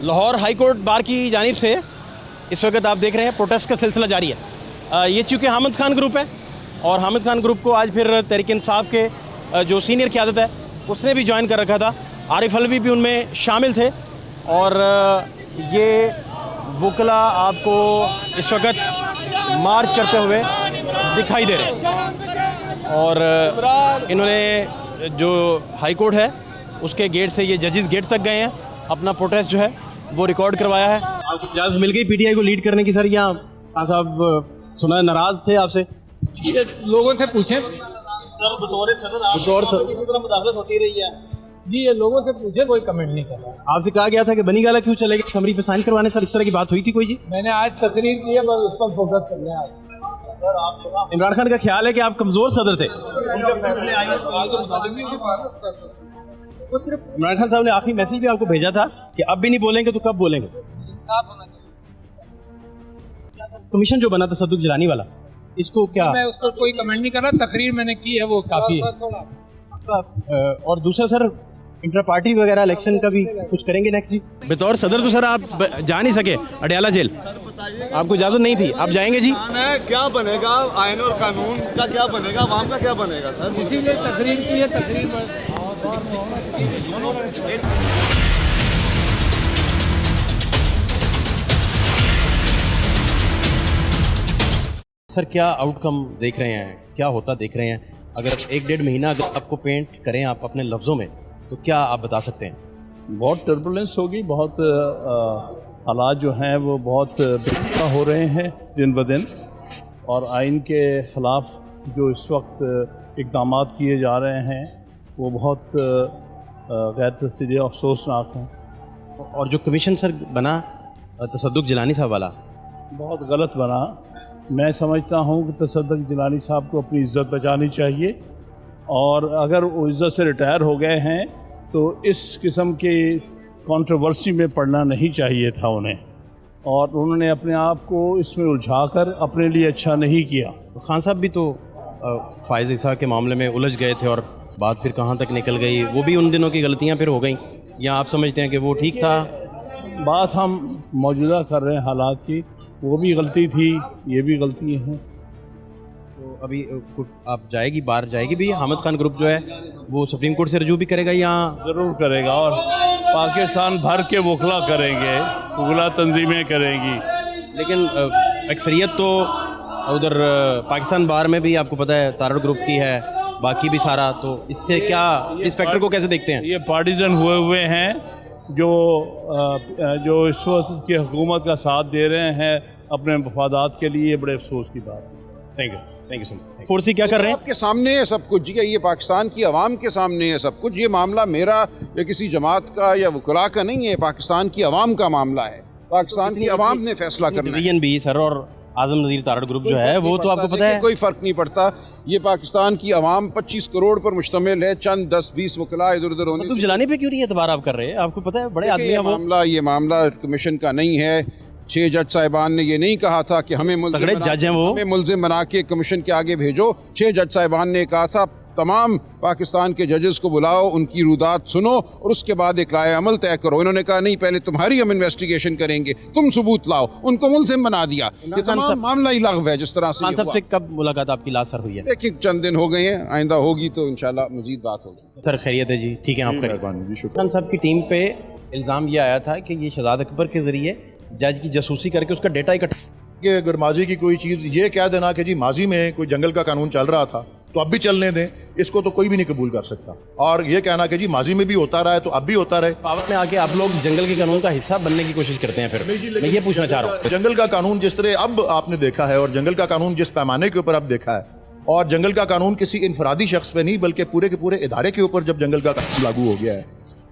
Lahore high court bar की जानिब से इस वक्त आप देख रहे हैं प्रोटेस्ट का सिलसिला जारी है। ये चूँकि हामिद खान ग्रुप है और हामिद खान ग्रुप को आज फिर तहरीक इंसाफ के जो सीनियर क़यादत है उसने भी ज्वाइन कर रखा था। आरिफ अलवी भी उनमें शामिल थे और ये वकला आपको इस वक्त मार्च करते हुए दिखाई दे रहे हैं और इन्होंने जो हाई कोर्ट है उसके गेट से ये जजेस गेट तक गए हैं, अपना प्रोटेस्ट जो है वो रिकॉर्ड करवाया है। आपको इजाज़त मिल गई पीटीआई को लीड करने की सर? या साहब सुना नाराज़ थे आपसे? ये लोगों से पूछें सर बतौर सदर मुदाखलत होती रही है जी, ये लोगों से पूछे, कोई कमेंट नहीं कर रहा। आपसे कहा गया था कि बनी गाला क्यों चलेगा समरी पे साइन करवाने, सर इस तरह की बात हुई थी कोई जी? मैंने आज तकरीर की है, बस उस पर फोकस कर लिया आज। इमरान खान का ख्याल है कि आप कमज़ोर सदर थे। इमरान खान साहब ने आखिरी मैसेज भी आपको भेजा था कि अब भी नहीं बोलेंगे तो कब बोलेंगे? कमीशन जो बना था सद्दुक जिलानी वाला, इसको क्या? मैं उस पर कोई कमेंट नहीं कर रहा, तकरीर मैंने की है वो काफ़ी है। और दूसरा सर इंटर पार्टी वगैरह इलेक्शन का भी कुछ करेंगे नेक्स्ट जी? बतौर सदर तो सर आप जा नहीं सके अडयाला जेल, आपको इजाज़त नहीं थी, आप जाएंगे जी? क्या बनेगा आईन और कानून का, क्या बनेगा आवाम का, क्या बनेगा सर? इसीलिए तकरीर की है। तकरीर सर क्या आउटकम देख रहे हैं, क्या होता देख रहे हैं? अगर 1-1.5 महीना अगर आपको पेंट करें आप अपने लफ्ज़ों में तो क्या आप बता सकते हैं? बहुत टर्बुलेंस होगी, बहुत हालात जो हैं वो बहुत बेहतर हो रहे हैं दिन ब दिन, और आइन के ख़िलाफ़ जो इस वक्त इक़दाम किए जा रहे हैं वो बहुत गैर तस्दीक़ अफसोसनाक हैं। और जो कमीशन सर बना तसद्दुक जिलानी साहब वाला, बहुत गलत बना। मैं समझता हूँ कि तसद्दुक जिलानी साहब को अपनी इज़्ज़त बचानी चाहिए, और अगर वो इज़्ज़त से रिटायर हो गए हैं तो इस किस्म की कंट्रोवर्सी में पड़ना नहीं चाहिए था उन्हें, और उन्होंने अपने आप को इसमें उलझाकर अपने लिए अच्छा नहीं किया। खान साहब भी तो फ़ाइज़ ईसा के मामले में उलझ गए थे और बात फिर कहाँ तक निकल गई, वो भी उन दिनों की गलतियाँ फिर हो गई, या आप समझते हैं कि वो ठीक था? बात हम मौजूदा कर रहे हैं हालात की, वो भी गलती थी, ये भी गलती है। तो अभी आप जाएगी बाहर जाएगी भी, हामिद खान ग्रुप जो है वो सुप्रीम कोर्ट से रजू भी करेगा या? ज़रूर करेगा, और पाकिस्तान भर के वकला करेंगे, वकला तंजीमें करेंगी। लेकिन अक्सरियत तो उधर पाकिस्तान बाहर में भी आपको पता है तारड़ ग्रुप की है, बाकी भी सारा, तो इससे क्या इस फैक्टर को कैसे देखते हैं? ये पार्टीजन हुए हैं जो इस वक्त की हुकूमत का साथ दे रहे हैं अपने मफादात के लिए, बड़े अफसोस की बात है। Thank you so much. फोर्सी क्या कर रहे हैं? आपके सामने है सब कुछ जी, ये पाकिस्तान की आवाम के सामने है सब कुछ। ये मामला मेरा या किसी जमात का या वकला का नहीं है, पाकिस्तान की आवाम का मामला है। पाकिस्तान की आवाम ने फैसला करना है। भी सर और आजम नज़ीर तारड़ ग्रुप जो है वो तो आपको पता है, कोई फ़र्क नहीं पड़ता। ये पाकिस्तान की आवाम 25 करोड़ पर मुश्तमिल है, चंद 10-20 वकला इधर उधर होने। तो जलाने पे क्यों नहीं एतबार आप कर रहे हैं? आपको पता है बड़े आदमी हैं। ये मामला कमीशन का नहीं है। 6 जज साहिबान ने ये नहीं कहा था कि हमें मुल्ज़िम बना के कमीशन के आगे भेजो। 6 जज साहिबान ने कहा था तमाम पाकिस्तान के जजेस को बुलाओ, उनकी रुदात सुनो और उसके बाद एक राय अमल तय करो। इन्होंने कहा नहीं, पहले तुम्हारी हम इन्वेस्टिगेशन करेंगे, तुम सबूत लाओ। उनको मुल्ज़िम बना दिया। ये तमाम मामला ही लग़्व है जिस तरह से। सबसे कब मुलाकात आपकी लास्ट सर हुई है? देखिए चंद दिन हो गए हैं, आइंदा होगी तो इंशाल्लाह मज़ीद बात होगी। सर खैरियत है जी? ठीक है, आप खान साहब की टीम पे इल्ज़ाम ये आया था कि ये शहजाद अकबर के ज़रिए जज की जासूसी करके उसका डेटा इकट्ठा, कि अगर माजी की कोई चीज़ ये कह देना कि जी माजी में कोई जंगल का कानून चल रहा था तो अब भी चलने दें, इसको तो कोई भी नहीं कबूल कर सकता। और ये कहना कि जी माजी में भी होता रहा है तो अब भी होता रहे। पावर में आके आप लोग जंगल के कानून का हिस्सा बनने की कोशिश करते हैं। फिर मैं ये पूछना चाह रहा हूँ, जंगल का कानून जिस तरह अब आपने देखा है और जंगल का कानून जिस पैमाने के ऊपर अब देखा है, और जंगल का कानून किसी इनफरादी शख्स पे नहीं बल्कि पूरे के पूरे इदारे के ऊपर जब जंगल का कानून लागू हो गया है,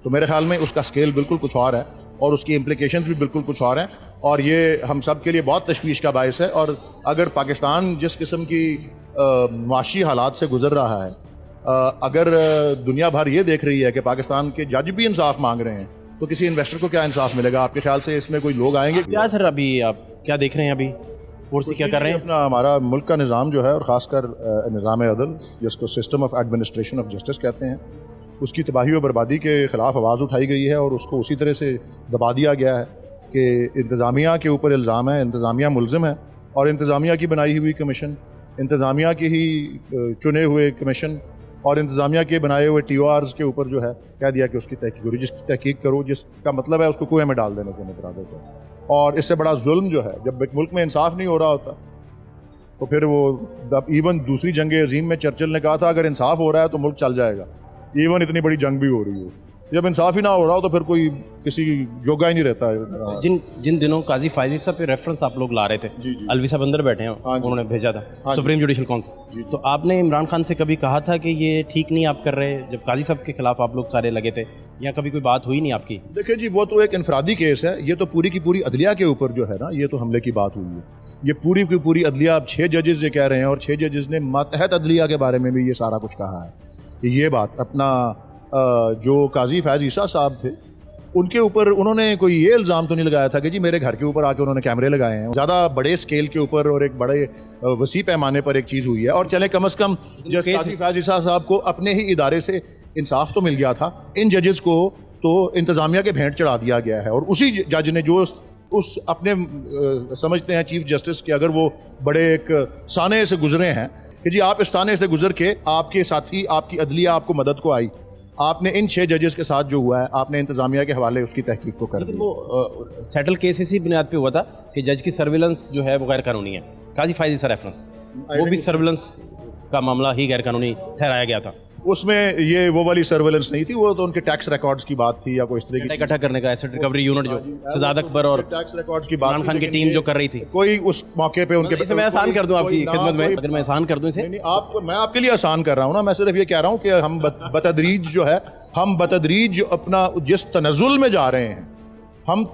तो मेरे ख्याल में उसका स्केल बिल्कुल कुछ और है और उसकी इम्प्लिकेशंस भी बिल्कुल कुछ और हैं, और ये हम सब के लिए बहुत तशवीश का बायस है। और अगर पाकिस्तान जिस किस्म की माशी हालात से गुजर रहा है, अगर दुनिया भर ये देख रही है कि पाकिस्तान के जज भी इंसाफ मांग रहे हैं, तो किसी इन्वेस्टर को क्या इंसाफ मिलेगा? आपके ख्याल से इसमें कोई लोग आएंगे क्या? सर अभी आप क्या देख रहे हैं? अभी फोर्स क्या कर रहे हैं? अपना हमारा मुल्क का निज़ाम जो है, और ख़ासकर निज़ाम अदल जिसको system of administration of justice कहते हैं, उसकी तबाही और बर्बादी के ख़िलाफ़ आवाज़ उठाई गई है और उसको उसी तरह से दबा दिया गया है कि इंतज़ामिया के ऊपर इल्ज़ाम है, इंतज़ामिया मुल्ज़िम है और इंतज़ामिया की बनाई हुई कमीशन, इंतज़ामिया की ही चुने हुए कमीशन और इंतज़ामिया के बनाए हुए TORs के ऊपर जो है कह दिया कि उसकी तहकीक करो, जिसकी तहकीक करो, जिसका मतलब है उसको कुएं में डाल देने के मुतरादिफ है। और इससे बड़ा जुल्म जो है, जब एक मुल्क में इंसाफ नहीं हो रहा होता तो फिर वो इवन दूसरी जंग अजीम में चर्चिल ने कहा था अगर इंसाफ हो रहा है तो मुल्क चल जाएगा, इवन इतनी बड़ी जंग भी हो रही हो। जब इंसाफ ही ना हो रहा हो तो फिर कोई किसी जोगा ही नहीं रहता है। जिन दिनों काजी फायजी साहब पे रेफरेंस आप लोग ला रहे थे, अलवी साहब अंदर बैठे हैं, उन्होंने भेजा था सुप्रीम जुडिशल काउंसिल, तो आपने इमरान खान से कभी कहा था कि ये ठीक नहीं आप कर रहे, जब काजी साहब के खिलाफ आप लोग सारे लगे थे, या कभी कोई बात हुई नहीं आपकी? देखिए जी, वो तो एक इनफरादी केस है, ये तो पूरी की पूरी अदलिया के ऊपर जो है ना, ये तो हमले की बात हुई है। ये पूरी की पूरी अदलिया, अब 6 जजेस ये कह रहे हैं और 6 जजेस ने मातहत अदलिया के बारे में भी ये सारा कुछ कहा है। ये बात अपना जो काजी फैज़ ईसा साहब थे उनके ऊपर उन्होंने कोई ये इल्ज़ाम तो नहीं लगाया था कि जी मेरे घर के ऊपर आके उन्होंने कैमरे लगाए हैं। ज़्यादा बड़े स्केल के ऊपर और एक बड़े वसी पैमाने पर एक चीज़ हुई है। और चले कम अज़ कम जज काजी फैज़ ईसा साहब को अपने ही इदारे से इंसाफ तो मिल गया था, इन जजेस को तो इंतज़ामिया के भेंट चढ़ा दिया गया है। और उसी जज ने जो उस अपने समझते हैं चीफ जस्टिस के, अगर वो बड़े एक साने से गुजरे हैं कि जी आप इस साने से गुजर के आपके साथी, आपकी अदलिया आपको मदद को आई, आपने इन 6 जजेस के साथ जो हुआ है आपने इंतज़ामिया के हवाले उसकी तहकीक को कर दिया। वो सेटल केस इसी बुनियाद पे हुआ था कि जज की सर्विलेंस जो है वो गैर कानूनी है। काजी फायजी सा रेफरेंस, वो भी सर्विलेंस का मामला ही गैर कानूनी ठहराया गया था। उसमें ये वो वाली सर्वेलेंस नहीं थी, वो तो उनके टैक्स रिकॉर्ड्स की बात थी या कोई इस तरह की इकट्ठा करने का एसेट रिकवरी यूनिट जो शहजाद अकबर और टैक्स रिकॉर्ड्स की बात, इमरान खान की टीम जो कर रही थी, कोई उस मौके पे उनके इसे मैं आसान कर दूं आपकी खिदमत में, अगर मैं आसान कर दूं इसे। नहीं, आपको मैं आपके लिए आसान कर रहा हूँ ना, मैं सिर्फ ये कह रहा हूँ कि हम बतदरीज जो है, हम बतदरीज अपना जिस तनज़ुल में जा रहे हैं, हम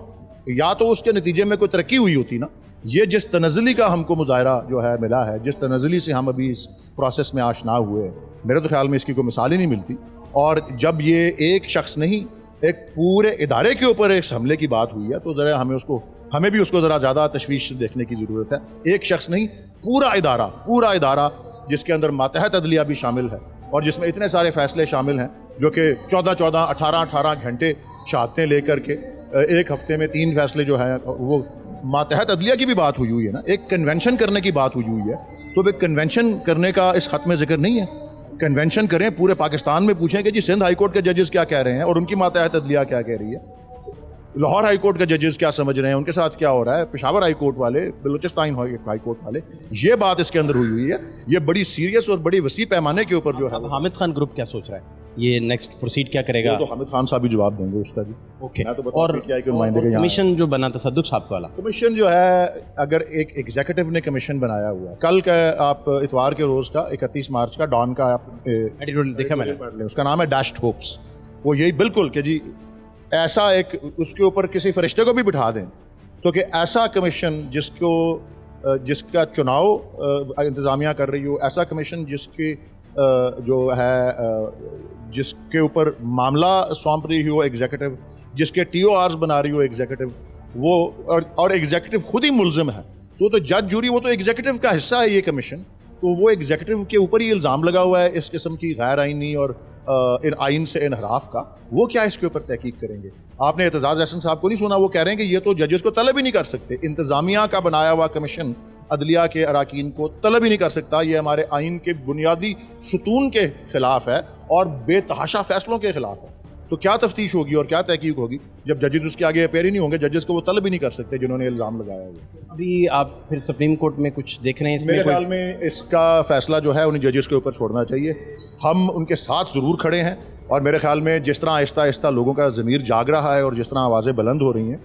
या तो उसके नतीजे में कोई तरक्की हुई होती ना, ये जिस तनज़ली का हमको मुजाहरा जो है मिला है, जिस तनज़ली से हम अभी इस प्रोसेस में आशना हुए, मेरे तो ख्याल में इसकी कोई मिसाल ही नहीं मिलती। और जब ये एक शख्स नहीं, एक पूरे इदारे के ऊपर इस हमले की बात हुई है तो ज़रा हमें भी उसको ज़रा ज़्यादा तशवीश से देखने की ज़रूरत है। एक शख्स नहीं, पूरा इदारा जिसके अंदर मातहत अदलिया भी शामिल है और जिसमें इतने सारे फ़ैसले शामिल हैं जो कि 14-14, 18-18 घंटे शहादतें लेकर के एक हफ्ते में 3 फैसले जो हैं, वो मातहत अदलिया की भी बात हुई है ना, एक कन्वेंशन करने की बात हुई है। तो एक कन्वेंशन करने का इस खत में जिक्र नहीं है। कन्वेंशन करें, पूरे पाकिस्तान में पूछें कि जी सिंध हाई कोर्ट के जजेस क्या कह रहे हैं और उनकी मातहत अदलिया क्या कह रही है, लाहौर हाई कोर्ट के जजेस क्या समझ रहे हैं, उनके साथ क्या हो रहा है, पेशावर हाई कोर्ट वाले, बलूचिस्तान हाई कोर्ट वाले, ये बात इसके अंदर हुई है। ये बड़ी सीरियस और बड़ी वसी पैमाने के ऊपर जो है। हामिद खान ग्रुप क्या सोच रहा है, ये नेक्स्ट प्रोसीड क्या करेगा? तो हामिद खान साहब भी जवाब देंगे उसका जी। ओके। मैं तो और कमीशन जो बना तसद्दुक साहब वाला कमीशन जो है, अगर एक एग्जीक्यूटिव ने कमीशन बनाया हुआ, कल का आप इतवार के रोज़ का 31 मार्च का डॉन का आप एडिटोरियल देखा मैंने, पढ़ लें, उसका नाम है डैश्ड होप्स। वो यही बिल्कुल कि जी ऐसा एक उसके ऊपर किसी फरिश्ते को भी बिठा दें तो कि ऐसा कमीशन जिसका चुनाव इंतज़ामिया कर रही हो, ऐसा कमीशन जिसकी जो है जिसके ऊपर मामला सौंप रही हो एग्जीक्यूटिव, जिसके TORs बना रही हो एग्जीक्यूटिव, वो और एग्जीक्यूटिव खुद ही मुल्ज़िम है, तो जज जूरी वो तो एग्जीक्यूटिव का हिस्सा है ये कमीशन, तो वो एग्जीक्यूटिव के ऊपर ही इल्ज़ाम लगा हुआ है इस किस्म की गैर आइनी और इन आइन से इनहराफ का। वो क्या इसके ऊपर तहकीक करेंगे? आपने एतजाज़ एहसन साहब को नहीं सुना, वो कह रहे हैं कि ये तो जजेस को तलब ही नहीं कर सकते, इंतज़ामिया का बनाया हुआ कमीशन अदलिया के अराकीन को तलब ही नहीं कर सकता, ये हमारे आइन के बुनियादी सुतून के ख़िलाफ़ है और बेतहाशा फ़ैसलों के ख़िलाफ़ है। तो क्या तफ्तीश होगी और क्या तहकीक होगी जब जजेस उसके आगे अपेयर ही नहीं होंगे? जजेस को वो तलब ही नहीं कर सकते जिन्होंने इल्ज़ाम लगाया है। अभी आप फिर सुप्रीम कोर्ट में कुछ देख रहे हैं इसमें? मेरे ख्याल में इसका फ़ैसला जो है उन्हें जजेस के ऊपर छोड़ना चाहिए। हम उनके साथ ज़रूर खड़े हैं और मेरे ख्याल में जिस तरह आहिस्ता आहिस्ता लोगों का ज़मीर जाग रहा है और जिस तरह आवाज़ें बुलंद हो रही हैं,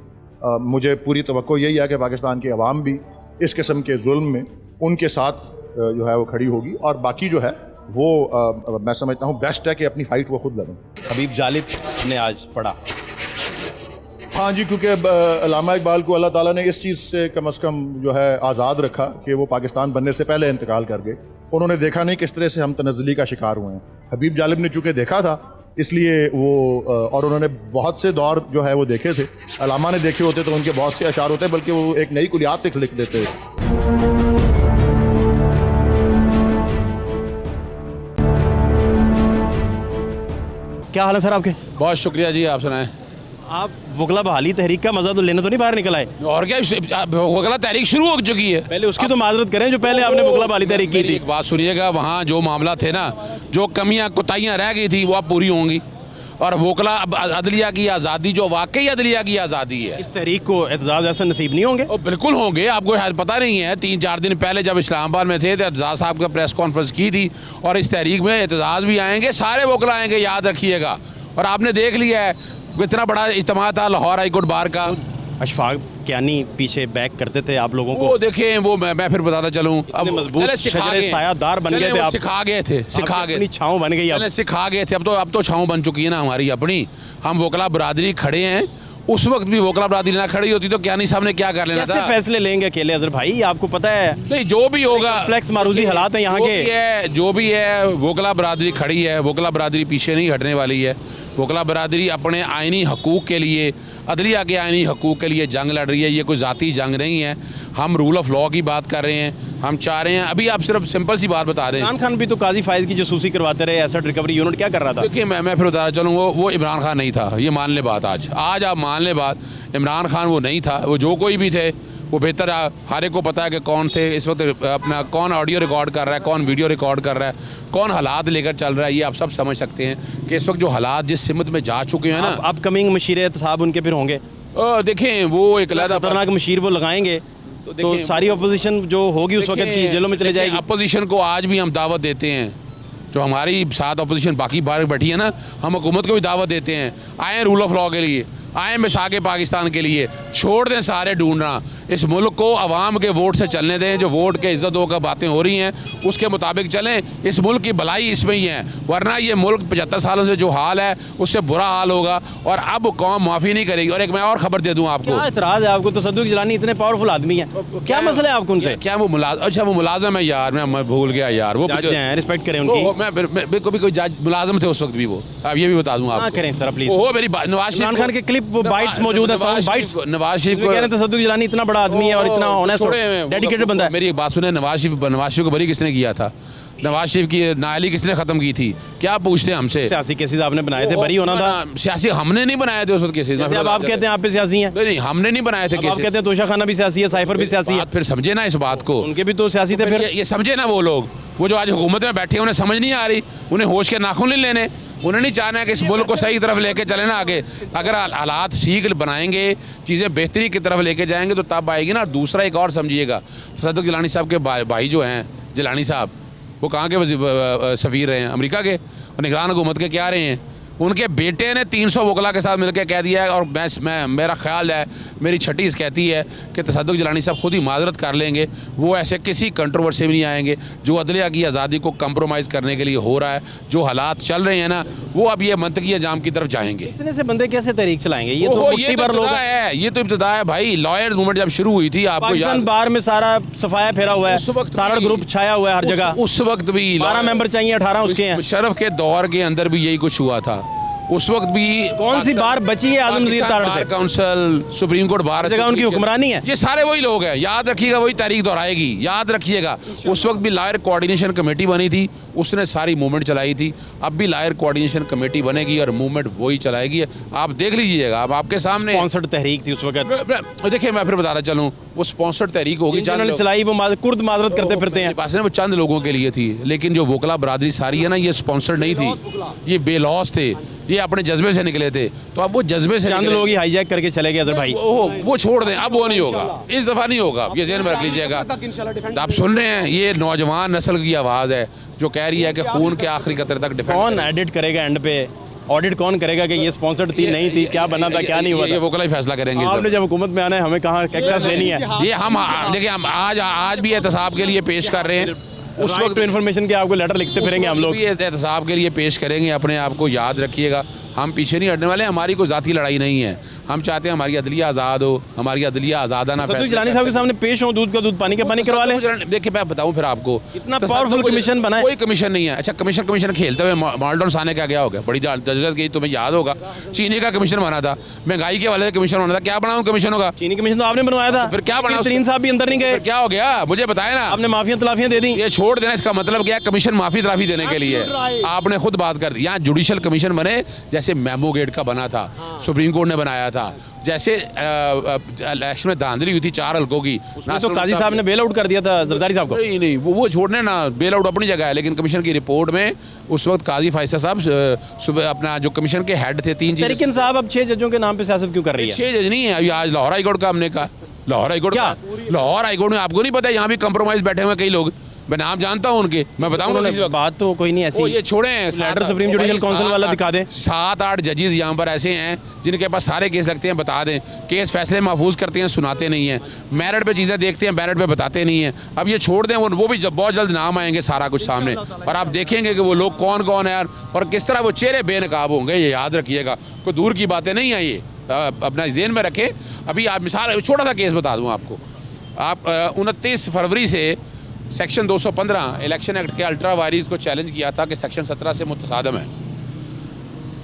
मुझे पूरी तवक्को यही है कि पाकिस्तान की आवाम भी इस किस्म के जुल्म में उनके साथ जो है वो खड़ी होगी और बाकी जो है वो मैं समझता हूँ बेस्ट है कि अपनी फ़ाइट वो खुद लड़ें। हबीब जालिब ने आज पढ़ा। हाँ जी, क्योंकि अल्लामा इकबाल को अल्लाह ताला ने इस चीज़ से कम अज़ कम जो है आज़ाद रखा कि वो पाकिस्तान बनने से पहले इंतकाल कर गए। उन्होंने देखा नहीं किस तरह से हम तनज़्ज़ुली का शिकार हुए हैं। हबीब जालिब ने चूँकि देखा था इसलिए वो और उन्होंने बहुत से दौर जो है वो देखे थे। अल्लामा ने देखे होते तो उनके बहुत से अशार होते, बल्कि वो एक नई कुलियात लिख देते। क्या हाल है सर आपके? बहुत शुक्रिया जी। आप सुनाएं। आप वकला बहाली तहरीक का मजा तो लेने तो नहीं बाहर निकल आए? और क्या, वकला तहरीक शुरू हो चुकी है। पहले उसकी तो माजरत करें जो पहले आपने वकला बहाली तहरीक की मेरी थी। एक बात सुनिएगा, वहाँ जो मामला थे ना, जो कमियां कोताहियां रह गई थी वो अब पूरी होंगी। और वकला अदलिया की आज़ादी जो वाकई अदलिया की आज़ादी है, इस तहरीक को एतजाज़ ऐसा नसीब नहीं होंगे? और बिल्कुल होंगे। आपको शायद पता नहीं है, 3-4 दिन पहले जब इस्लामाबाद में थे तो एतजाज़ साहब का प्रेस कॉन्फ्रेंस की थी, और इस तहरीक में एतजाज़ भी आएंगे, सारे वकला आएंगे, याद रखिएगा। और आपने देख लिया है इतना बड़ा इज्तिमा था लाहौर हाई कोर्ट बार का। अशफाक कियानी पीछे बैक करते थे आप लोगों को? वो देखें, वो मैं फिर बताता चलूं। अब मजबूत चले सिखा शजरे गए, सायादार बन गए थे आप। सिखा गए थे, सिखा गए, अपनी छाँव बन गई चले आप। सिखा गए थे। अब तो छाँव बन चुकी है ना हमारी अपनी। हम वकला बरादरी खड़े हैं, उस वक्त भी वकला बरादरी ना खड़ी होती तो कियानी साहब ने क्या कर लेना कैसे था? फैसले लेंगे अकेले अजहर भाई? आपको पता है नहीं, जो भी होगा, कॉम्प्लेक्स मारूजी हालात हैं यहाँ के। जो भी है, वकला बरादरी खड़ी है। वकला बरादरी पीछे नहीं हटने वाली है। वकला बरादरी अपने आइनी हकूक़ के लिए, अदलिया के आइनी हकूक़ के लिए जंग लड़ रही है। ये कोई ज़ाती जंग नहीं है। हम रूल ऑफ लॉ की बात कर रहे हैं। हम चाह रहे हैं, अभी आप सिर्फ सिंपल सी बात बता दें। इमरान खान भी तो काजी फायद की जासूसी करवाते रहे, एसेट रिकवरी यूनिट क्या कर रहा था? देखिए, मैं फिर बताना चलूँ, वो इमरान खान नहीं था। ये मान ले बात, आज आप मान ले बात, इमरान खान वो नहीं था। वो जो कोई भी थे, वो बेहतर हर एक को पता है कि कौन थे इस वक्त, अपना कौन ऑडियो रिकॉर्ड कर रहा है, कौन वीडियो रिकॉर्ड कर रहा है, कौन हालात लेकर चल रहा है। ये आप सब समझ सकते हैं कि इस वक्त जो हालात जिस सिमत में जा चुके हैं ना। अपकमिंग मशीर एहतसाब उनके फिर होंगे? देखें, वो एक अलग खतरनाक मशीर वो लगाएंगे तो सारी अपोजिशन जो होगी उस वक्त की जेलों में चले जाएगी। अपोजिशन को आज भी हम दावत देते हैं, जो हमारी साथ अपोजिशन बाकी बाहर बैठी है ना, हम हुकूमत को भी दावत देते हैं, आए रूल ऑफ लॉ के लिए, आए मिसाक़ पाकिस्तान के लिए, छोड़ दें सारे ढूंढना। इस मुल्क को अवाम के वोट से चलने दें। जो वोट के इज़्ज़त होकर बातें हो रही हैं उसके मुताबिक चलें। इस मुल्क की भलाई इसमें ही है, वरना ये मुल्क 75 सालों से जो हाल है उससे बुरा हाल होगा। और अब कौम माफ़ी नहीं करेगी। और एक मैं और ख़बर दे दूँ आपको। क्या एतराज़ है आपको? तसद्दुक़ जिलानी इतने पावरफुल आदमी है, क्या मसला है आपको उनसे? क्या वो अच्छा वो मुलाजम है यार, मैं भूल गया यार। वो जज हैं, रिस्पेक्ट करें उनकी। मैं कभी कोई जज मुलाजम थे उस वक्त भी वो। अब ये भी बता दूँ आप करें सर प्लीज। वो मेरी नवाज इमरान खान के क्लिप वो बाइट्स मौजूद है, साउंड बाइट्स। नवाज शरीफ कह रहे हैं तसद्दुक़ जिलानी इतना बड़ा आदमी है और इतना ऑनेस्ट डेडिकेटेड बंदा है। मेरी एक बात सुने, नवाज शरीफ को बरी किसने किया था? नवाज शरीफ की नाअहली किसने खत्म की थी? क्या पूछते हैं हमसे? सियासी केसेस आपने बनाए थे, बरी होना था। सियासी हमने नहीं बनाए थे उस वक्त केसेस। अब आप कहते हैं आप पे सियासी हैं? नहीं, हमने नहीं बनाए थे केसेस। आप कहते हैं तोशा खाना भी सियासी है, साइफर भी सियासी है। फिर समझे ना इस बात को, उनके भी तो सियासी थे। फिर ये समझे ना वो लोग, वो जो आज हुकूमत में बैठे हैं, उन्हें समझ नहीं आ रही, उन्हें होश के नाखून नहीं लेने। उन्हें नहीं चाहना है कि इस मुल्क को सही तरफ लेके चले ना आगे। अगर हालात ठीक बनाएंगे, चीज़ें बेहतरी की तरफ लेके जाएंगे तो तब आएगी ना। दूसरा एक और समझिएगा, तसद्दुक़ जिलानी साहब के भाई जो हैं जिलानी साहब, वो कहाँ के सफ़ीर रहे हैं? अमेरिका के। और निगरान हुकूमत के क्या रहे हैं? उनके बेटे ने 300 वकला के साथ मिलकर कह दिया है। और मैं मेरा ख्याल है, मेरी छठी कहती है कि तसद्दुक़ जिलानी साहब खुद ही माजरत कर लेंगे। वो ऐसे किसी कंट्रोवर्सी में नहीं आएंगे। जो अदलिया की आज़ादी को कंप्रोमाइज़ करने के लिए हो रहा है, जो हालात चल रहे हैं ना, वो अब ये मंतकी अंजाम की तरफ जाएंगे। इतने से बंदे कैसे तहरीक चलाएंगे? ये तो मुट्ठी भर लोग है। ये तो इब्तिदा है भाई। लॉयर मूवमेंट जब शुरू हुई थी, आपको पाकिस्तान बार में सारा सफाया फेरा हुआ है, उस वक्त तारड़ ग्रुप छाया हुआ है हर जगह। उस वक्त भी 12 मेंबर चाहिए, 18 उसके हैं। मुशर्रफ के दौर के अंदर भी यही कुछ हुआ था। उस वक्त भी कौन सी बार बची है आजम नज़ीर तारड़ से? काउंसिल, सुप्रीम कोर्ट बार जगह उनकी हुक्मरानी है। ये सारे वही लोग हैं, याद रखिएगा। वही तारीख दोहराएगी, याद रखिएगा। उस वक्त भी लायर कोऑर्डिनेशन कमेटी बनी थी, उसने सारी मूवमेंट चलाई थी। अब भी लायर कोऑर्डिनेशन कमेटी बनेगी और मूवमेंट वही चलाएगी। आप देख लीजिएगा, अब आपके सामने स्पॉन्सर्ड तहरीक थी उस वक्त। देखिए, मैं फिर बताना चलूँ, वो स्पॉन्सर्ड तहरीक होगी, चलाई वो कुर्द माजरत करते फिरते हैं। पास वो चंद लोगों के लिए थी, लेकिन जो वकला बरादरी सारी है ना, ये स्पॉन्सर्ड नहीं थी, ये बेलॉस थे, ये अपने जज्बे से निकले थे। तो अब वो जज्बे से चंद लोग ही हाईजैक करके चले गए अजहर भाई। वो छोड़ दें, अब वो नहीं होगा, इस दफ़ा नहीं होगा, ये ज़हन में रख लीजिएगा। आप सुन रहे हैं, ये नौजवान नस्ल की आवाज़ है जो कह रही है कि खून के आखिरी कतरे तक डिफेंड। कौन एडिट करेगा एंड पे? ऑडिट कौन करेगा कि ये स्पॉन्सर्ड थी नहीं थी, क्या बना था क्या नहीं हुआ? ये वकला ही फैसला करेंगे। आपने जब हुकूमत में आना है, हमें कहाँ एक्सेस देनी है? ये हम देखिए, हम आज भी एहतसाब के लिए पेश कर रहे हैं। उस वक्त इन्फॉर्मेशन के आपको लेटर लिखते फिरेंगे हम लोग। एहतसाब के लिए पेश करेंगे, अपने आप को याद रखिएगा। हम पीछे नहीं हटने वाले, हमारी कोई ज़ाती लड़ाई नहीं है। हम चाहते हैं हमारी अदलिया आज़ाद हो, हमारी अदलिया आज़ादाना सद्दुक जिलानी साहब के सामने पेश हो, दूध का दूध पानी का पानी करवा लें। देखिए मैं बताऊं फिर आपको, इतना पावरफुल कमीशन बना है। कोई कमीशन नहीं है। अच्छा कमीशन खेलते हुए माल्डोन साने का क्या हो गया, बड़ी जजत की, तुम्हें याद होगा चीनी का कमीशन बना था, महंगाई के वाले कमीशन बना था, क्या बना कमीशनों का? चीनी कमीशन तो आपने बनवाया था, फिर क्या बना? तरीन साहब भी अंदर नहीं गए, क्या हो गया मुझे बताए ना। आपने माफिया तलाफियां दे दी। ये छोड़ देना, इसका मतलब क्या? कमीशन माफी तलाफी देने के लिए आपने खुद बात कर दी। यहाँ जुडिशल कमीशन बने, जैसे मेमो गेट का बना था, सुप्रीम कोर्ट ने बनाया था, जैसे इलेक्शन में धांधली हुई थी 4 हल्कों की, तो काजी साहब ने बेल आउट कर दिया था जरदारी साहब को। नहीं वो छोड़ने ना, बेल आउट अपनी जगह है, लेकिन कमीशन की रिपोर्ट में उस वक्त काजी फैसल साहब सुबह अपना जो कमीशन के हेड थे 3 तरीक़न साहब अब 6 जजों के नाम पे सियासत क्यों कर रही है? 6 जज नहीं है अभी, आज लाहौर हाईकोर्ट का हमने कहा। लाहौर हाईकोर्ट क्या? लाहौर हाईकोर्ट में आपको नहीं पता, यहाँ भी कंप्रोमाइज बैठे हुए कई लोग, मैं नाम जानता हूँ उनके, मैं बताऊंगा। बात तो कोई नहीं ऐसी। ये छोड़ें, लेटर सुप्रीम जुडिशल काउंसिल वाला दिखा दें। 7-8 जजेस यहाँ पर ऐसे हैं जिनके पास सारे केस लगते हैं, बता दें। केस फैसले महफूज करते हैं, सुनाते नहीं हैं। मेरिट पे चीज़ें देखते हैं, मेरिट पे बताते नहीं हैं। अब ये छोड़ दें, वो भी बहुत जल्द नाम आएंगे सारा कुछ सामने, और आप देखेंगे कि वो लोग कौन कौन है यार, और किस तरह वो चेहरे बेनकाब होंगे। ये याद रखिएगा, कोई दूर की बातें नहीं है, ये अपना ज़हन में रखें। अभी आप मिसाल, छोटा सा केस बता दूँ आपको। आप 29 फरवरी से सेक्शन 215 इलेक्शन एक्ट के अल्ट्रा वायरिस को चैलेंज किया था कि सेक्शन 17 से मुतसादम है,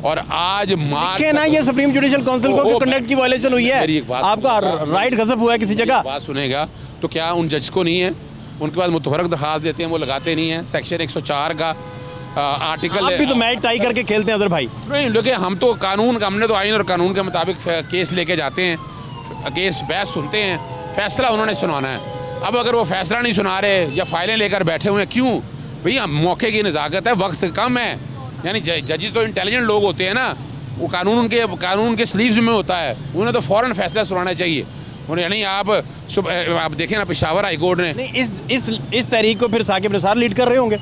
और आज मार्च ना ये सुप्रीम जुडिशल काउंसिल को कंडक्ट की वायलेशन हुई है, आपका राइट गजब हुआ है किसी जगह। बात सुनेगा तो क्या उन जज को नहीं है? उनके पास मुतफरक दरखास्त देते हैं, वो लगाते नहीं है। सेक्शन 104 का आर्टिकल आप भी तो मैच टाई करके खेलते हैं अजहर भाई। नहीं देखिए, हम तो कानून, हमने तो आइन और कानून के मुताबिक केस लेके जाते हैं, केस बहस सुनते हैं, फैसला उन्होंने सुनाना है। अब अगर वो फैसला नहीं सुना रहे या फाइलें लेकर बैठे हुए हैं, क्यों भैया? मौके की नज़ाकत है, वक्त कम है। यानी जजेस तो इंटेलिजेंट लोग होते हैं ना, वो कानून के स्लीव्स में होता है, उन्हें तो फ़ौरन फैसला सुनाना चाहिए उन्हें। यानी आप देखें ना, पेशावर हाई कोर्ट ने नहीं, इस तारीख को फिर साकिब निसार लीड कर रहे होंगे।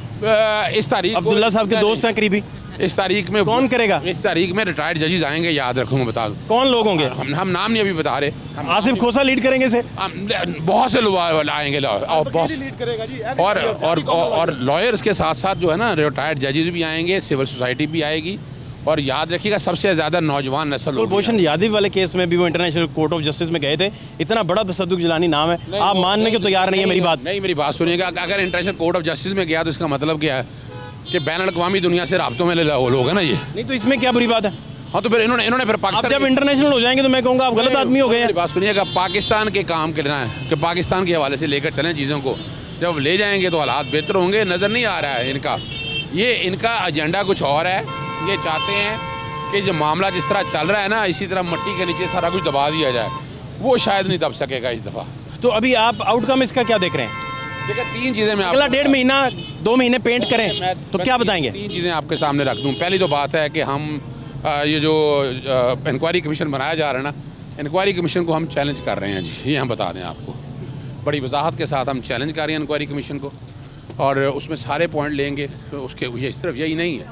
इस तारीख अब्दुल्ला साहब के दोस्त हैं करीबी। इस तारीख में कौन करेगा? इस तारीख में रिटायर्ड जजेस आएंगे, याद रखूँगा, बता दूँ कौन लोग होंगे। हम नाम नहीं अभी बता रहे। आसिफ खोसा लीड करेंगे इसे। बहुत से लोग आएंगे, और बहुत और लॉयर्स के साथ साथ जो है ना, रिटायर्ड जजेस भी आएंगे, सिविल सोसाइटी भी आएगी। और याद रखिएगा, सबसे ज़्यादा नौजवान नस्ल। कुलभूषण यादव वाले केस में भी वो इंटरनेशनल कोर्ट ऑफ जस्टिस में गए थे। इतना बड़ा तसद्दुक जिलानी नाम है, आप मानने के तैयार नहीं है। मेरी बात नहीं, मेरी बात सुनिएगा। अगर इंटरनेशनल कोर्ट ऑफ जस्टिस में गया तो इसका मतलब क्या है कि बैन अवी दुनिया से राब्तों में लोग हैं ना ये। नहीं तो इसमें क्या बुरी बात है? हाँ, तो फिर इन्होंने फिर पाकिस्तान, जब इंटरनेशनल हो जाएंगे तो मैं कहूँगा आप गलत आदमी हो गए हैं। बात सुनिएगा, पाकिस्तान के काम करना है कि पाकिस्तान के हवाले से लेकर चलें चीज़ों को। जब ले जाएंगे तो हालात बेहतर होंगे। नज़र नहीं आ रहा है इनका एजेंडा कुछ और है। ये चाहते हैं कि जो मामला जिस तरह चल रहा है ना, इसी तरह मिट्टी के नीचे सारा कुछ दबा दिया जाए। वो शायद नहीं दब सकेगा इस दफ़ा। तो अभी आप आउटकम इसका क्या देख रहे हैं? देखिए, 3 चीज़ें मैं अगला 1.5 महीना 2 महीने पेंट करें तो क्या बताएंगे? 3 चीज़ें आपके सामने रख दूँ। पहली तो बात है कि हम ये जो इंक्वायरी कमीशन बनाया जा रहा है ना, इंक्वायरी कमीशन को हम चैलेंज कर रहे हैं जी। ये हम बता दें आपको, बड़ी वजाहत के साथ हम चैलेंज कर रहे हैं इंक्वायरी कमीशन को, और उसमें सारे पॉइंट लेंगे। तो उसके ये सिर्फ यही नहीं है,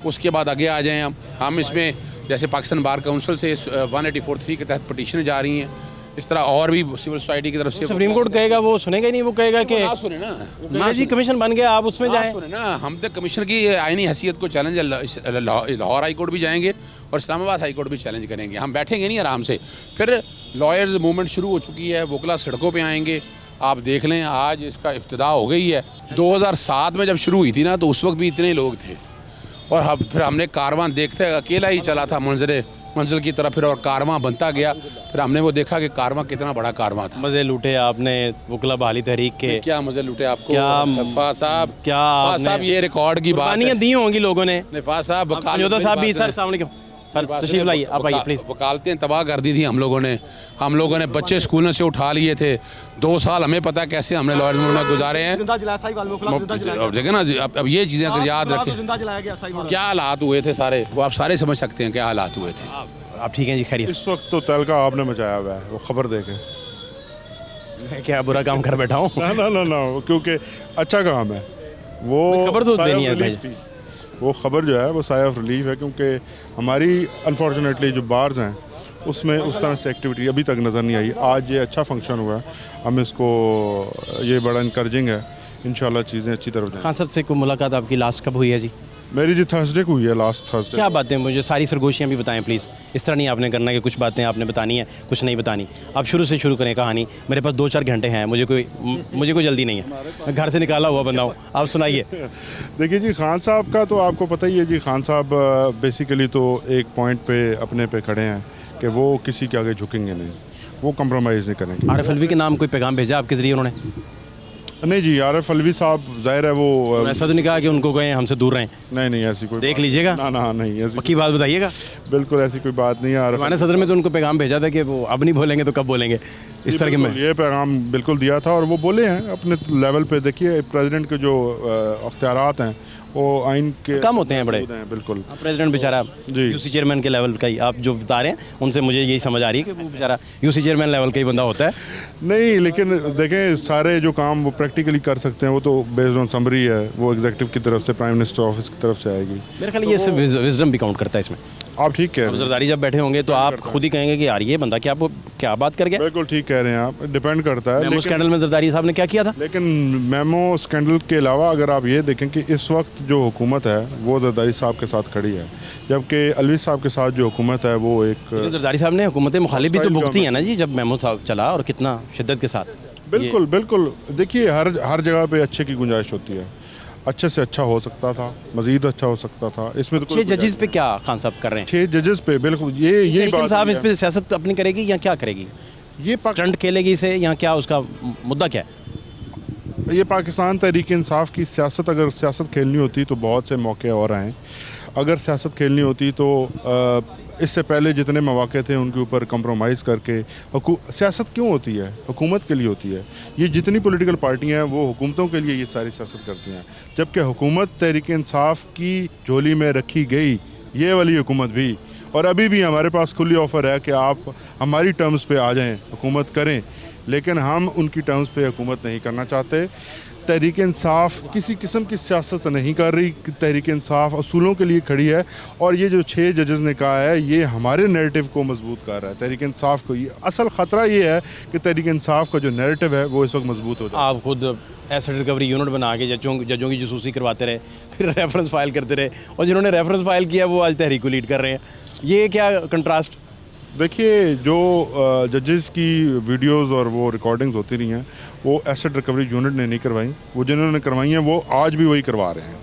उसके बाद आगे आ जाएँ हम इसमें, जैसे पाकिस्तान बार काउंसिल से 184(3) के तहत पटिशनें जा रही हैं, इस तरह और भी सिविल सोसाइटी की तरफ से। सुप्रीम कोर्ट कहेगा, वो सुनेगा ही नहीं। वो कहेगा कि सुने ना जी, कमीशन बन गया, आप उसमें जाएं। सुने ना, हम तक कमीशन की आईनी हैसियत को चैलेंज लाहौर हाई कोर्ट भी जाएंगे और इस्लामाबाद हाई कोर्ट भी चैलेंज करेंगे। हम बैठेंगे नहीं आराम से। फिर लॉयर्स मूवमेंट शुरू हो चुकी है, वकला सड़कों पर आएंगे। आप देख लें, आज इसका इब्तिदा हो गई है। 2007 में जब शुरू हुई थी ना, तो उस वक्त भी इतने लोग थे, और फिर हमने कारवां देखते, अकेला ही चला था मंजिल की तरफ, फिर और कारवां बनता गया। फिर हमने वो देखा कि कारवां कितना बड़ा कारवां था। मज़े लूटे आपने वकला बहाली तहरीक के। क्या मज़े लूटे आपको? क्या नफा साहब, क्या साहब, ये रिकॉर्ड की बात है। दी होंगी लोगों ने। नफा साहब, साहब भी। सर अस्सलाम वालेकुम। सर तशरीफ लाइए, आप आइए प्लीज़। वकालतें तबाह कर दी थी हम लोगों ने बच्चे स्कूलों से उठा लिए थे। 2 साल हमें पता है कैसे हमने लॉयर में गुजारे हैं। देखें ना, अब ये चीज़ें अगर याद रखें, क्या हालात हुए थे सारे, वो आप सारे समझ सकते हैं क्या हालात हुए थे। आप ठीक हैं जी? खैरियत? इस वक्त तो तहलका आपने मचाया हुआ है, वो खबर देखे। मैं क्या बुरा काम कर बैठा हूँ? ना, क्योंकि अच्छा काम है वो। खबर तो देनी है भाई। वो खबर जो है वो साया ऑफ रिलीफ है, क्योंकि हमारी अनफॉर्चुनेटली जो बार्स हैं उसमें उस तरह से एक्टिविटी अभी तक नज़र नहीं आई। आज ये अच्छा फंक्शन हुआ है, हम इसको, ये बड़ा इनकरेजिंग है। इंशाल्लाह चीज़ें अच्छी तरफ जाएं। खान साहब से कोई मुलाकात आपकी लास्ट कब हुई है जी? मेरी जी थर्सडे को हुई है, लास्ट थर्सडे। क्या बातें, मुझे सारी सरगोशियाँ भी बताएं प्लीज़। इस तरह नहीं आपने करना कि कुछ बातें आपने बतानी है, कुछ नहीं बतानी। आप शुरू से शुरू करें कहानी। मेरे पास 2-4 घंटे हैं, मुझे कोई जल्दी नहीं है, मैं घर से निकाला हुआ बंदा हूँ। आप सुनाइए। देखिए जी, खान साहब का तो आपको पता ही है जी। खान साहब बेसिकली तो एक पॉइंट पे अपने पे खड़े हैं कि वो किसी के आगे झुकेंगे नहीं, वो कंप्रोमाइज़ नहीं करेंगे। आरिफ अलवी के नाम कोई पैगाम भेजा आपके ज़रिए उन्होंने? नहीं जी, आरिफ अलवी साहब ज़ाहिर है वो ऐसा तो नहीं कहा कि उनको कहें हमसे दूर रहें? नहीं ऐसी कोई देख बात लीजिएगा। ना नहीं, ऐसी पक्की बात बताइएगा। बिल्कुल ऐसी कोई बात नहीं है। आरिफ मैंने सदर में तो उनको पैगाम भेजा था कि वो अब नहीं बोलेंगे तो कब बोलेंगे, इस तरह के में। ये पैगाम बिल्कुल दिया था और वो बोले हैं अपने लेवल पे। देखिए प्रेसिडेंट के जो अख्तियारात हैं वो आइन के कम होते हैं बड़े। बिल्कुल। प्रेसिडेंट बेचारा जी। यूसी चेयरमैन के लेवल का ही आप जो बता रहे हैं, उनसे मुझे यही समझ आ रही है कि वो बेचारा यूसी चेयरमैन लेवल का ही बंदा होता है। नहीं, लेकिन देखें सारे जो काम वो प्रैक्टिकली कर सकते हैं वो तो बेस्ड ऑन समरी है, वो एग्जीक्यूटिव की तरफ से, प्राइम मिनिस्टर ऑफिस की तरफ से आएगी। मेरे ख्याल ये इससे विजडम भी काउंट करता है इसमें। आप ठीक कह अब रहे हैं, जरदारी जब बैठे होंगे तो आप खुद ही कहेंगे कि यार ये बंदा क्या बात कर गया। बिल्कुल ठीक कह रहे हैं आप। डिपेंड करता है। मेमो स्कैंडल में जरदारी साहब ने क्या किया था? लेकिन मेमो स्कैंडल के अलावा अगर आप ये देखें कि इस वक्त जो हुकूमत है वो जरदारी साहब के साथ खड़ी है, जबकि अलवी साहब के साथ जो हुकूमत है वो एक। जरदारी साहब ने हुकूमत मुखालिफ भी तो भुगती है ना जी, जब मेमो साहब चला, और कितना शिद्दत के साथ। बिल्कुल देखिए हर जगह पे अच्छे की गुंजाइश होती है। अच्छे से अच्छा हो सकता था, मजीद अच्छा हो सकता था। इसमें तो 6 जजेस पे क्या खान साहब कर रहे हैं? 6 जजेस पे बिल्कुल ये बात साहब है। इस पे सियासत अपनी करेगी या क्या करेगी? ये स्टंट खेलेगी इसे या क्या, उसका मुद्दा क्या है? ये पाकिस्तान तहरीक इंसाफ की सियासत, अगर सियासत खेलनी होती तो बहुत से मौके और आए। अगर सियासत खेलनी होती तो इससे पहले जितने मौके थे उनके ऊपर कंप्रोमाइज़ करके। सियासत क्यों होती है? हुकूमत के लिए होती है। ये जितनी पॉलिटिकल पार्टियां हैं वो हुकूमतों के लिए ये सारी सियासत करती हैं, जबकि हुकूमत तहरीक इंसाफ की झोली में रखी गई ये वाली हुकूमत भी। और अभी भी हमारे पास खुली ऑफ़र है कि आप हमारी टर्म्स पे आ जाएं, हुकूमत करें, लेकिन हम उनकी टर्म्स पे हुकूमत नहीं करना चाहते। तहरीक इंसाफ किसी किस्म की सियासत नहीं कर रही। तहरीक इंसाफ असूलों के लिए खड़ी है और ये जो 6 जजेस ने कहा है ये हमारे नैरेटिव को मजबूत कर रहा है। तहरीक इंसाफ को ये असल ख़तरा ये है कि तहरीक इंसाफ का जो नैरेटिव है वो इस वक्त मजबूत हो जाए। आप खुद एसेट रिकवरी यूनिट बना के जजों की जसूसी करवाते रहे, फिर रेफरेंस फाइल करते रहे, और जिन्होंने रेफरेंस फाइल किया वो आज तहरीक को लीड कर रहे हैं। ये क्या कंट्रास्ट? देखिए जो जजेस की वीडियोस और वो रिकॉर्डिंग्स होती रही हैं वो एसेट रिकवरी यूनिट ने नहीं करवाई, वो जिन्होंने करवाई हैं वो आज भी वही करवा रहे हैं।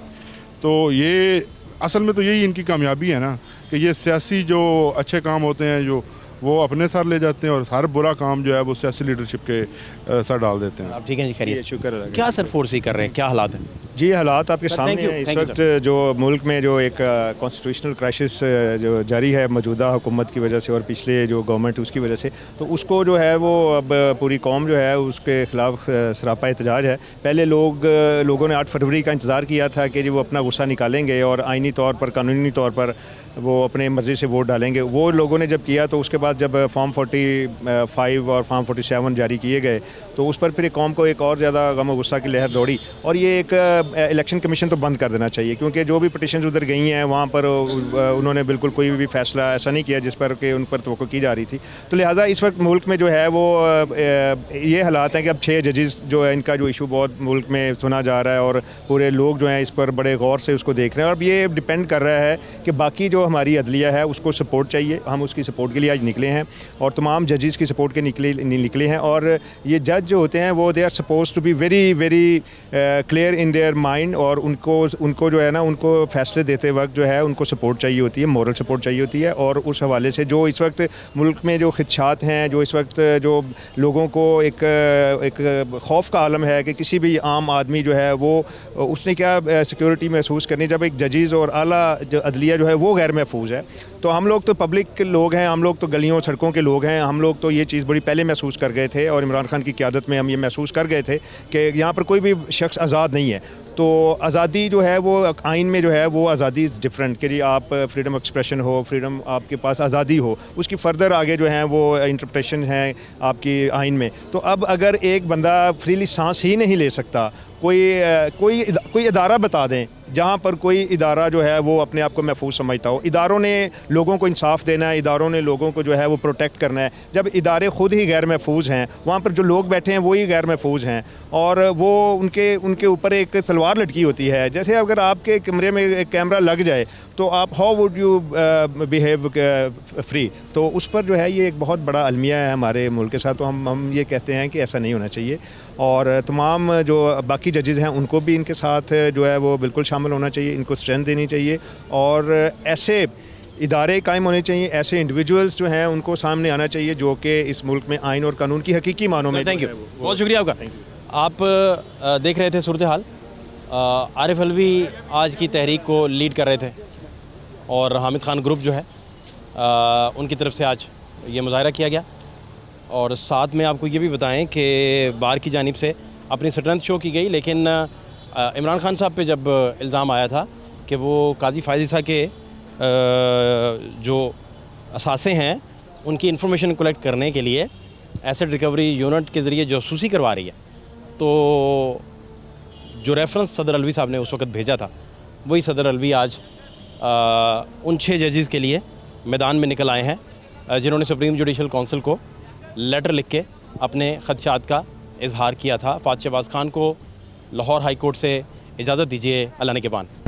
तो ये असल में तो यही इनकी कामयाबी है ना कि ये सियासी जो अच्छे काम होते हैं जो वो अपने साथ ले जाते हैं और हर बुरा काम जो है वो सियासी लीडरशिप के सर डाल देते हैं। आप ठीक हैं जी, खैरियत? शुक्र है। क्या सर फोर्स कर रहे हैं, क्या हालात हैं? जी हालात आपके Sir, सामने thank you, हैं। इस thank you, वक्त जो मुल्क में जो एक कॉन्स्टिट्यूशनल क्राइसिस जो जारी है मौजूदा हुकूमत की वजह से और पिछले जो गवर्नमेंट उसकी वजह से, तो उसको जो है वो अब पूरी कौम जो है उसके ख़िलाफ़ सरापा एहतजाज है। पहले लोगों ने 8 फरवरी का इंतज़ार किया था कि वो अपना गुस्सा निकालेंगे और आइनी तौर पर, कानूनी तौर पर वो अपने मर्ज़ी से वोट डालेंगे। वो लोगों ने जब किया तो उसके बाद जब फॉर्म 45 और फॉर्म 47 जारी किए गए तो उस पर फिर कौम को एक और ज़्यादा गम और गुस्सा की लहर दौड़ी। और ये एक इलेक्शन कमीशन तो बंद कर देना चाहिए, क्योंकि जो भी पटिशन्स उधर गई हैं वहाँ पर उन्होंने बिल्कुल कोई भी फैसला ऐसा नहीं किया जिस पर कि उन पर तवक्को की जा रही थी। तो लिहाजा इस वक्त मुल्क में जो है वो ये हालात हैं कि अब 6 जजेस जो है इनका जो इशू बहुत मुल्क में सुना जा रहा है और पूरे लोग जो हैं इस पर बड़े गौर से उसको देख रहे हैं। और अब ये डिपेंड कर रहा है कि बाकी जो हमारी अदलिया है उसको सपोर्ट चाहिए। हम उसकी सपोर्ट के लिए आज निकले हैं और तमाम जजेस की सपोर्ट के निकले हैं। और ये जज जो होते हैं वो they are suppose to be very very clear in their mind, और उनको जो है ना उनको फैसले देते वक्त जो है उनको सपोर्ट चाहिए होती है, मोरल सपोर्ट चाहिए होती है। और उस हवाले से जो इस वक्त मुल्क में जो खदशात हैं, जो इस वक्त जो लोगों को एक खौफ का आलम है कि किसी भी आम आदमी जो है वो उसने क्या सिक्योरिटी महसूस करनी जब एक जजेस और आला जो अदलिया जो है वो गैर महफूज है। तो हम लोग तो पब्लिक के लोग हैं, हम लोग तो गलियों सड़कों के लोग हैं, हम लोग तो ये चीज़ बड़ी पहले महसूस कर गए थे और इमरान खान की क़यादत में हम ये महसूस कर गए थे कि यहाँ पर कोई भी शख्स आज़ाद नहीं है। तो आज़ादी जो है वो आइन में जो है वो आज़ादी इज़ डिफरेंट कि जी आप फ्रीडम ऑफ एक्सप्रेशन हो, फ्रीडम आपके पास आज़ादी हो, उसकी फ़र्दर आगे जो है वो इंटरप्रिटेशन है आपकी आइन में। तो अब अगर एक बंदा फ्रीली सांस ही नहीं ले सकता, कोई अदारा बता दें जहाँ पर कोई इदारा जो है वो अपने आप को महफूज समझता हो। इदारों ने लोगों को इंसाफ देना है, इदारों ने लोगों को जो है वो प्रोटेक्ट करना है। जब इदारे ख़ुद ही गैर महफूज हैं, वहाँ पर जो लोग बैठे हैं वही गैर महफूज हैं और वो उनके ऊपर एक तलवार लटकी होती है। जैसे अगर आपके कमरे में एक कैमरा लग जाए तो आप how would you behave free. तो उस पर जो है ये एक बहुत बड़ा अलमिया है हमारे मुल्क के साथ। तो हम ये कहते हैं कि ऐसा नहीं होना चाहिए और तमाम जो बाकी जजेज़ हैं उनको भी इनके साथ जो है वो बिल्कुल शामिल होना चाहिए, इनको स्ट्रेंथ देनी चाहिए और ऐसे इदारे कायम होने चाहिए, ऐसे इंडिविजुअल्स जो हैं उनको सामने आना चाहिए जो कि इस मुल्क में आइन और कानून की हकीकी मानों में। थैंक यू, बहुत शुक्रिया आपका। आप देख रहे थे सूरत हाल। आरिफ अलवी आज की तहरीक को लीड कर रहे थे और हामिद खान ग्रुप जो है उनकी तरफ से आज ये मुजाहरा किया गया और साथ में आपको ये भी बताएं कि बार की जानिब से अपनी स्ट्रेंथ शो की गई। लेकिन इमरान खान साहब पे जब इल्ज़ाम आया था कि वो काजी फायज़ के जो असासे हैं उनकी इन्फॉर्मेशन कलेक्ट करने के लिए एसेट रिकवरी यूनिट के ज़रिए जासूसी करवा रही है, तो जो रेफरेंस सदर अलवी साहब ने उस वक्त भेजा था वही सदर अलवी आज उन 6 जजेज़ के लिए मैदान में निकल आए हैं जिन्होंने सुप्रीम जुडिशल काउंसिल को लेटर लिख के अपने ख़दशात का इजहार किया था। फ़ात शहबाज खान को लाहौर हाई कोर्ट से इजाज़त दीजिए। अल्लाह ने के बान।